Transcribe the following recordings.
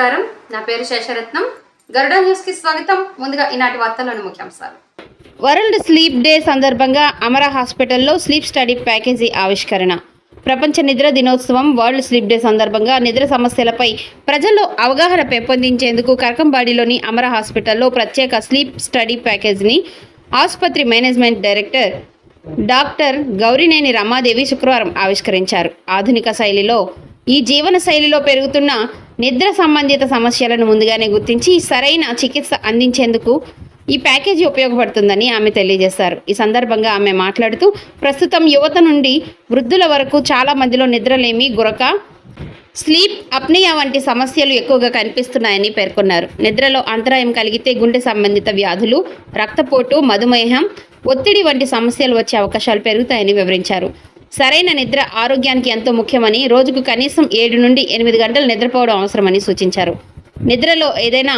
నమస్కారం, నా పేరు శేషరత్నం. గరుడ న్యూస్ కి స్వాగతం. ముందుగా ఈనాటి వార్తల్లోని ముఖ్యాంశాలు. వరల్డ్ స్లీప్ డే సందర్భంగా అమర హాస్పిటల్లో స్లీప్ స్టడీ ప్యాకేజీ ఆవిష్కరణ. ప్రపంచ నిద్ర దినోత్సవం వరల్డ్ స్లీప్ డే సందర్భంగా నిద్ర సమస్యలపై ప్రజల్లో అవగాహన పెంపొందించేందుకు కరకంబాడిలోని అమర హాస్పిటల్లో ప్రత్యేక స్లీప్ స్టడీ ప్యాకేజీని ఆసుపత్రి మేనేజ్మెంట్ డైరెక్టర్ డాక్టర్ గౌరినేని రమాదేవి శుక్రవారం ఆవిష్కరించారు. ఆధునిక శైలిలో ఈ జీవన శైలిలో పెరుగుతున్న నిద్ర సంబంధిత సమస్యలను ముందుగానే గుర్తించి సరైన చికిత్స అందించేందుకు ఈ ప్యాకేజీ ఉపయోగపడుతుందని ఆమె తెలియజేశారు. ఈ సందర్భంగా ఆమె మాట్లాడుతూ ప్రస్తుతం యువత నుండి వృద్ధుల వరకు చాలా మందిలో నిద్రలేమి, గురక, స్లీప్ అప్నియా వంటి సమస్యలు ఎక్కువగా కనిపిస్తున్నాయని పేర్కొన్నారు. నిద్రలో అంతరాయం కలిగితే గుండె సంబంధిత వ్యాధులు, రక్తపోటు, మధుమేహం, ఒత్తిడి వంటి సమస్యలు వచ్చే అవకాశాలు పెరుగుతాయని వివరించారు. సరైన నిద్ర ఆరోగ్యానికి ఎంతో ముఖ్యమని, రోజుకు కనీసం 7 నుండి 8 గంటలు నిద్రపోవడం అవసరమని సూచించారు. నిద్రలో ఏదైనా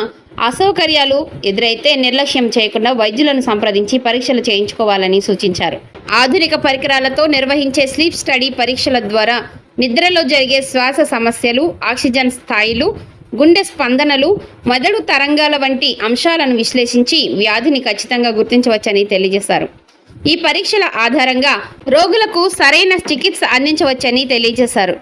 అసౌకర్యాలు ఎదురైతే నిర్లక్ష్యం చేయకుండా వైద్యులను సంప్రదించి పరీక్షలు చేయించుకోవాలని సూచించారు. ఆధునిక పరికరాలతో నిర్వహించే స్లీప్ స్టడీ పరీక్షల ద్వారా నిద్రలో జరిగే శ్వాస సమస్యలు, ఆక్సిజన్ స్థాయిలు, గుండె స్పందనలు, మెదడు తరంగాల వంటి అంశాలను విశ్లేషించి వ్యాధిని ఖచ్చితంగా గుర్తించవచ్చని తెలియజేశారు. ఈ పరీక్షల ఆధారంగా రోగులకు సరైన చికిత్స అందించవచ్చని తెలియజేశారు.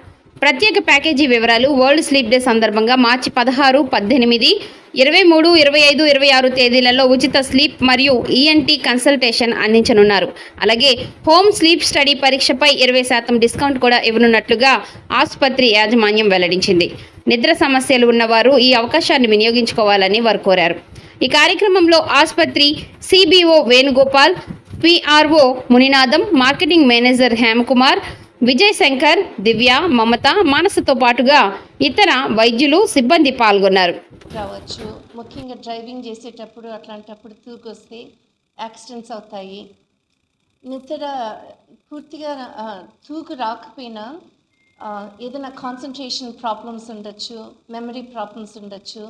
ప్రత్యేక ప్యాకేజీ వివరాలు. వరల్డ్ స్లీప్ డే సందర్భంగా మార్చి 16, 18, 23, 25, 26 తేదీలలో ఉచిత స్లీప్ మరియు ఈఎన్టీ కన్సల్టేషన్ అందించనున్నారు. అలాగే హోమ్ స్లీప్ స్టడీ పరీక్షపై 20% డిస్కౌంట్ కూడా ఇవ్వనున్నట్లుగా ఆసుపత్రి యాజమాన్యం వెల్లడించింది. నిద్ర సమస్యలు ఉన్నవారు ఈ అవకాశాన్ని వినియోగించుకోవాలని వారు కోరారు. ఈ కార్యక్రమంలో ఆసుపత్రి CBO Venugopal, PRO Muninatham, marketing manager Hemakumar, Vijay Shankar, Divya, Mamata, మానసతో పాటుగా ఇతర వైద్యులు, సిబ్బంది పాల్గొన్నారు. రావచ్చు, ముఖ్యంగా డ్రైవింగ్ చేసేటప్పుడు అట్లాంటప్పుడు తూకొస్తే యాక్సిడెంట్స్ అవుతాయి. నిద్ర పూర్తిగా తూకు రాకపోయినా ఏదైనా కాన్సన్ట్రేషన్ ప్రాబ్లమ్స్ ఉండొచ్చు, మెమరీ ప్రాబ్లమ్స్ ఉండొచ్చు.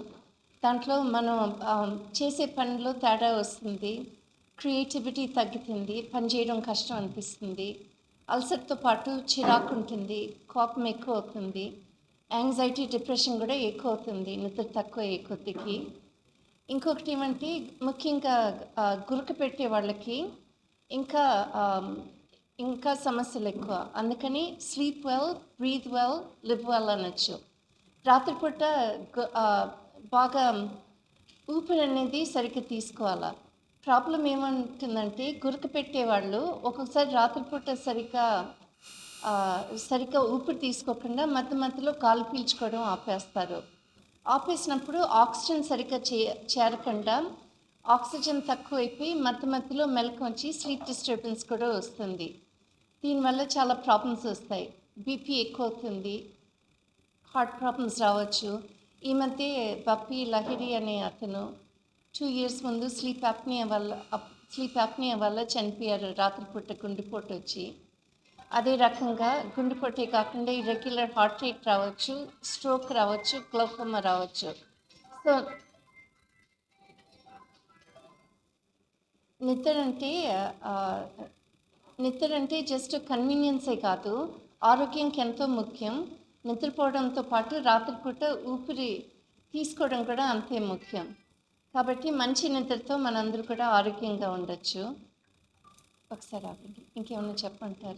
దాంట్లో మనం చేసే పనిలో తేడా వస్తుంది, క్రియేటివిటీ తగ్గుతుంది, పనిచేయడం కష్టం అనిపిస్తుంది. అల్సర్తో పాటు చిరాకు ఉంటుంది, కోపం ఎక్కువ అవుతుంది, యాంగ్జైటీ, డిప్రెషన్ కూడా ఎక్కువ అవుతుంది నిద్ర తక్కువ అయ్యే కొద్దికి. ఇంకొకటి ఏమంటే ముఖ్యంగా గురక పెట్టే వాళ్ళకి ఇంకా సమస్యలు ఎక్కువ. అందుకని sleep well, breathe well, live well అనొచ్చు. రాత్రిపూట బాగా ఊపిరి అనేది సరిగ్గా తీసుకోవాలా. ప్రాబ్లం ఏమంటుందంటే గురక పెట్టేవాళ్ళు ఒక్కొక్కసారి రాత్రిపూట సరిగ్గా ఊపిరి తీసుకోకుండా మధ్యలో గాలి పీల్చుకోవడం ఆపేస్తారు. ఆపేసినప్పుడు ఆక్సిజన్ సరిగ్గా చేరకుండా ఆక్సిజన్ తక్కువైపోయి మధ్యలో మెలకు వచ్చి స్లీప్ డిస్టర్బెన్స్ కూడా వస్తుంది. దీనివల్ల చాలా ప్రాబ్లమ్స్ వస్తాయి. బీపీ ఎక్కువ అవుతుంది, హార్ట్ ప్రాబ్లమ్స్ రావచ్చు. ఈ మధ్య బప్పి లహిరి అనే అతను 2 years ముందు స్లీప్ యాప్నియా వల్ల చనిపోయారు. రాత్రిపూట గుండెపోటు వచ్చి. అదే రకంగా గుండెపోటే కాకుండా ఇర్రెగ్యులర్ హార్ట్ రేట్ రావచ్చు, స్ట్రోక్ రావచ్చు, గ్లౌకోమా రావచ్చు. సో నిద్ర అంటే జస్ట్ కన్వీనియన్సే కాదు, ఆరోగ్యానికి ఎంతో ముఖ్యం. నిద్రపోవడంతో పాటు రాత్రిపూట ఊపిరి తీసుకోవడం కూడా అంతే ముఖ్యం. కాబట్టి మంచి నిద్రతో మనందరూ కూడా ఆరోగ్యంగా ఉండొచ్చు. ఒకసారి ఆగండి, ఇంకేమన్నా చెప్పంటారా?